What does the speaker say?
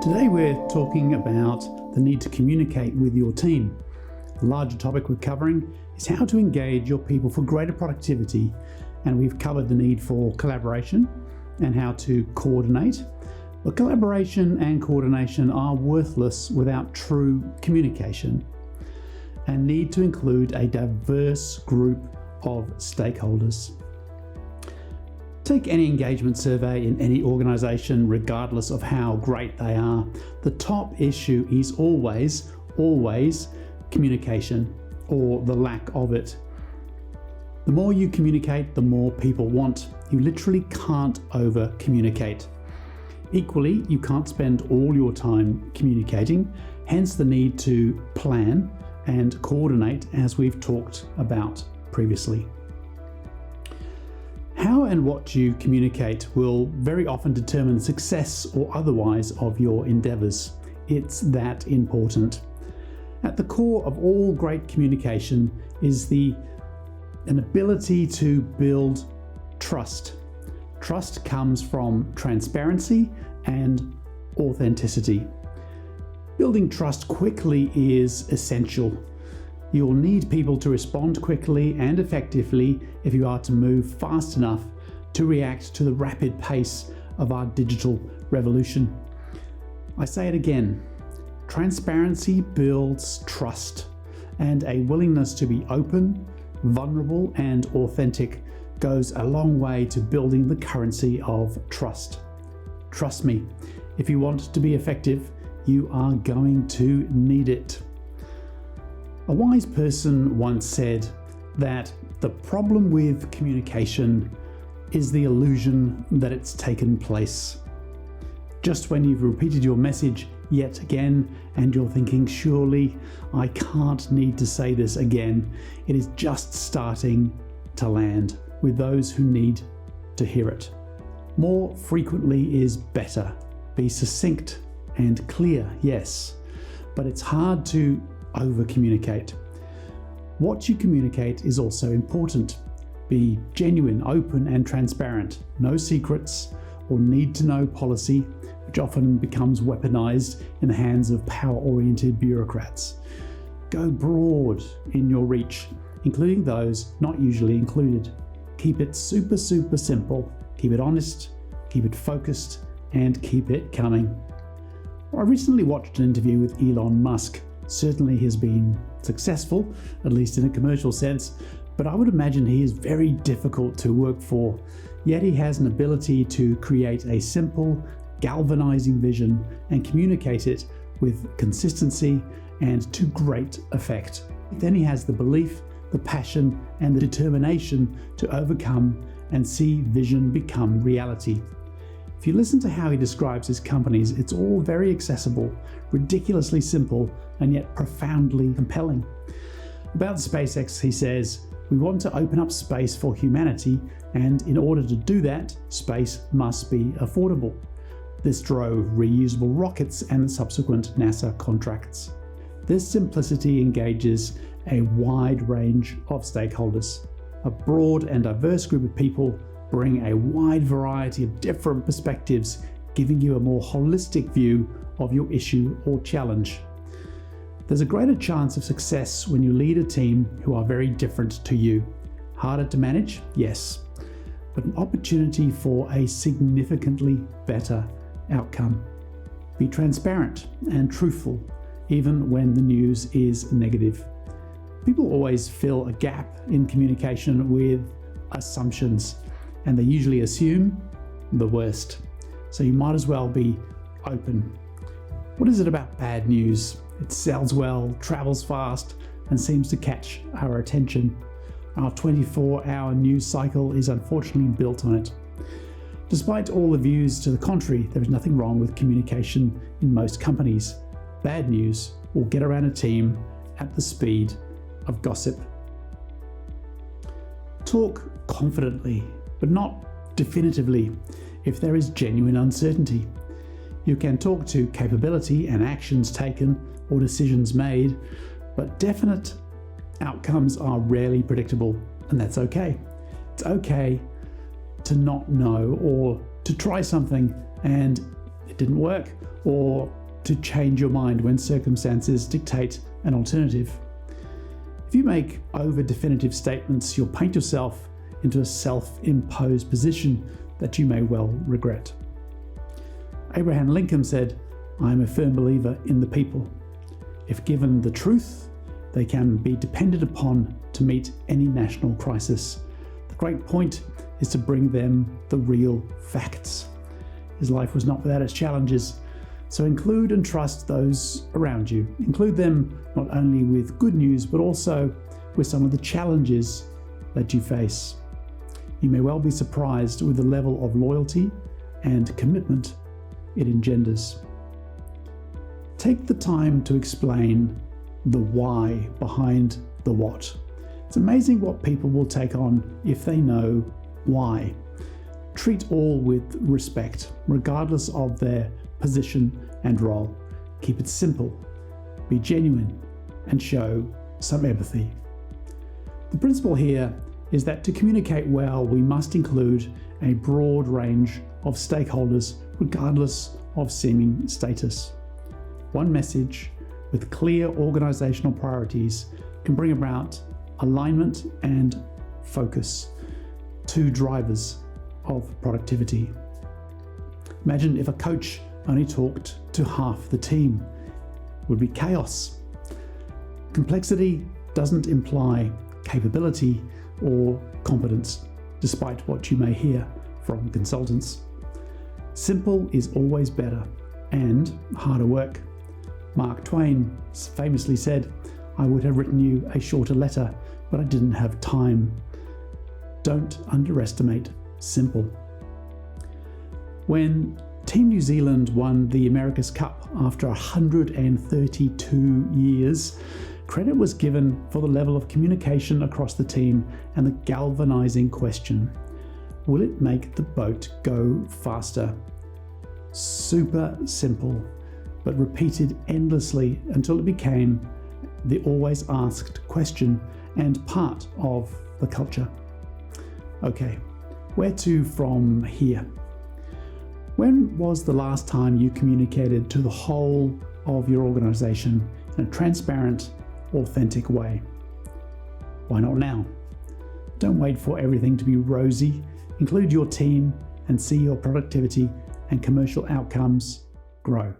Today we're talking about the need to communicate with your team. The larger topic we're covering is how to engage your people for greater productivity, and we've covered the need for collaboration and how to coordinate. But collaboration and coordination are worthless without true communication and need to include a diverse group of stakeholders. Take any engagement survey in any organization, regardless of how great they are. The top issue is always communication, or the lack of it. The more you communicate, the more people want. You literally can't over communicate. Equally, you can't spend all your time communicating, hence the need to plan and coordinate, as we've talked about previously. How and what you communicate will very often determine the success or otherwise of your endeavors. It's that important. At the core of all great communication is an ability to build trust. Trust comes from transparency and authenticity. Building trust quickly is essential. You'll need people to respond quickly and effectively if you are to move fast enough to react to the rapid pace of our digital revolution. I say it again, transparency builds trust, and a willingness to be open, vulnerable, and authentic goes a long way to building the currency of trust. Trust me, if you want to be effective, you are going to need it. A wise person once said that the problem with communication is the illusion that it's taken place. Just when you've repeated your message yet again and you're thinking, surely I can't need to say this again, it is just starting to land with those who need to hear it. More frequently is better. Be succinct and clear, yes, but it's hard to over-communicate. What you communicate is also important. Be genuine, open, and transparent. No secrets or need-to-know policy, which often becomes weaponized in the hands of power-oriented bureaucrats. Go broad in your reach, including those not usually included. Keep it super simple. Keep it honest, keep it focused, and keep it coming. I recently watched an interview with Elon Musk. Certainly he has been successful, at least in a commercial sense, but I would imagine he is very difficult to work for. Yet he has an ability to create a simple, galvanizing vision and communicate it with consistency and to great effect. Then he has the belief, the passion, and the determination to overcome and see vision become reality. If you listen to how he describes his companies, it's all very accessible, ridiculously simple, and yet profoundly compelling. About SpaceX, he says, "We want to open up space for humanity, and in order to do that, space must be affordable." This drove reusable rockets and the subsequent NASA contracts. This simplicity engages a wide range of stakeholders. A broad and diverse group of people bring a wide variety of different perspectives, giving you a more holistic view of your issue or challenge. There's a greater chance of success when you lead a team who are very different to you. Harder to manage? Yes, but an opportunity for a significantly better outcome. Be transparent and truthful, even when the news is negative. People always fill a gap in communication with assumptions, and they usually assume the worst. So you might as well be open. What is it about bad news? It sells well, travels fast, and seems to catch our attention. Our 24-hour news cycle is unfortunately built on it. Despite all the views to the contrary, there is nothing wrong with communication in most companies. Bad news will get around a team at the speed of gossip. Talk confidently, but not definitively, if there is genuine uncertainty. You can talk to capability and actions taken or decisions made, but definite outcomes are rarely predictable, and that's okay. It's okay to not know or to try something and it didn't work, or to change your mind when circumstances dictate an alternative. If you make over-definitive statements, you'll paint yourself into a self-imposed position that you may well regret. Abraham Lincoln said, "I am a firm believer in the people. If given the truth, they can be depended upon to meet any national crisis. The great point is to bring them the real facts." His life was not without its challenges, so include and trust those around you. Include them not only with good news, but also with some of the challenges that you face. You may well be surprised with the level of loyalty and commitment it engenders. Take the time to explain the why behind the what. It's amazing what people will take on if they know why. Treat all with respect, regardless of their position and role. Keep it simple, be genuine, and show some empathy. The principle here is that to communicate well, we must include a broad range of stakeholders, regardless of seeming status. One message with clear organizational priorities can bring about alignment and focus, two drivers of productivity. Imagine if a coach only talked to half the team. It would be chaos. Complexity doesn't imply capability or competence, despite what you may hear from consultants. Simple is always better and harder work. Mark Twain famously said, "I would have written you a shorter letter, but I didn't have time." Don't underestimate simple. When Team New Zealand won the America's Cup after 132 years, credit was given for the level of communication across the team and the galvanizing question, will it make the boat go faster? Super simple, but repeated endlessly until it became the always asked question and part of the culture. Okay, where to from here? When was the last time you communicated to the whole of your organization in a transparent, authentic way? Why not now? Don't wait for everything to be rosy. Include your team and see your productivity and commercial outcomes grow.